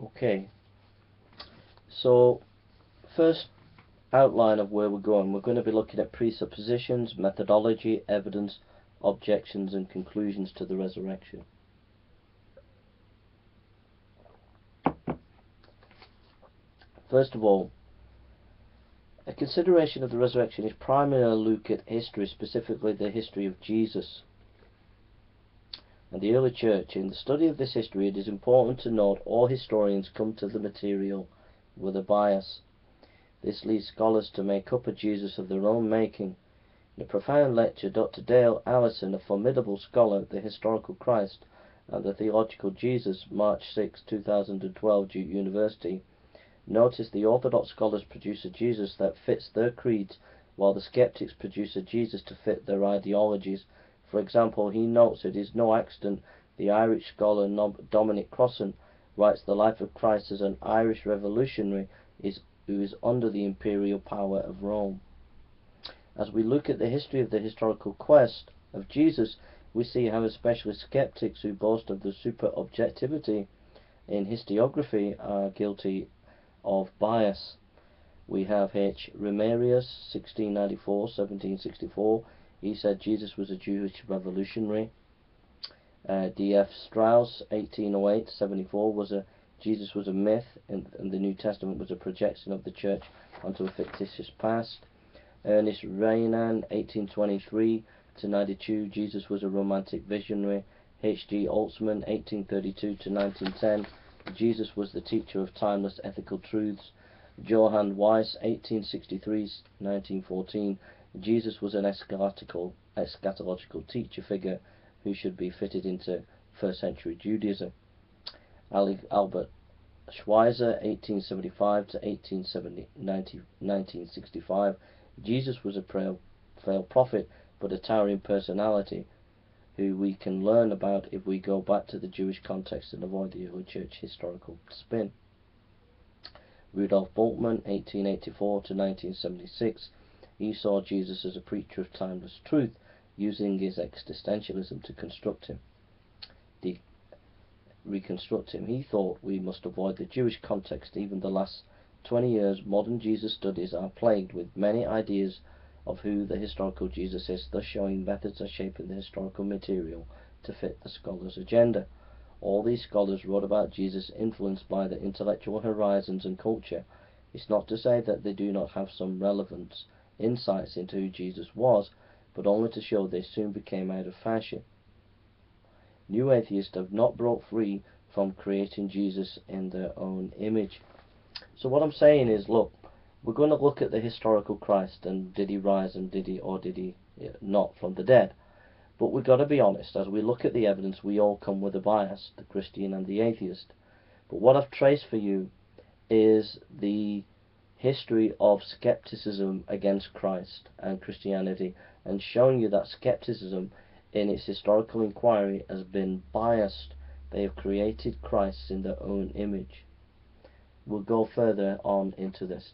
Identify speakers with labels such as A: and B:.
A: Okay, so first outline of where we're going to be looking at presuppositions, methodology, evidence, objections and conclusions to the resurrection. First of all, a consideration of the resurrection is primarily a look at history, specifically the history of Jesus and the early church. In the study of this history, it is important to note all historians come to the material with a bias. This leads scholars to make up a Jesus of their own making. In a profound lecture, Dr. Dale Allison, a formidable scholar, The Historical Christ and the Theological Jesus, March 6, 2012, Duke University, noticed the Orthodox scholars produce a Jesus that fits their creeds, while the skeptics produce a Jesus to fit their ideologies. For example, he notes it is no accident the Irish scholar Dominic Crossan writes the life of Christ as an Irish revolutionary who is under the imperial power of Rome. As we look at the history of the historical quest of Jesus, we see how especially skeptics who boast of the super-objectivity in historiography are guilty of bias. We have H. Remarius, 1694-1764. He said Jesus was a Jewish revolutionary. D.F. Strauss, 1808-74, Jesus was a myth, and the New Testament was a projection of the church onto a fictitious past. Ernest Renan, 1823-92, Jesus was a romantic visionary. H.G. Altzman, 1832-1910, Jesus was the teacher of timeless ethical truths. Johann Weiss, 1863-1914, Jesus was an eschatological teacher figure who should be fitted into first century Judaism. Albert Schweitzer, 1875-1965, Jesus was a failed prophet, but a towering personality who we can learn about if we go back to the Jewish context and avoid the early church historical spin. Rudolf Bultmann, 1884-1976, he saw Jesus as a preacher of timeless truth, using his existentialism to reconstruct him. He thought we must avoid the Jewish context. Even the last 20 years, modern Jesus studies are plagued with many ideas of who the historical Jesus is, thus showing methods are shaping the historical material to fit the scholar's agenda. All these scholars wrote about Jesus influenced by the intellectual horizons and culture. It's not to say that they do not have some relevant insights into who Jesus was, but only to show they soon became out of fashion. New atheists have not broke free from creating Jesus in their own image. So what I'm saying is, look, we're going to look at the historical Christ, and did he rise and did he not from the dead. But we've got to be honest, as we look at the evidence, we all come with a bias, the Christian and the atheist. But what I've traced for you is the history of skepticism against Christ and Christianity, and showing you that skepticism in its historical inquiry has been biased. They have created Christ in their own image. We'll go further on into this.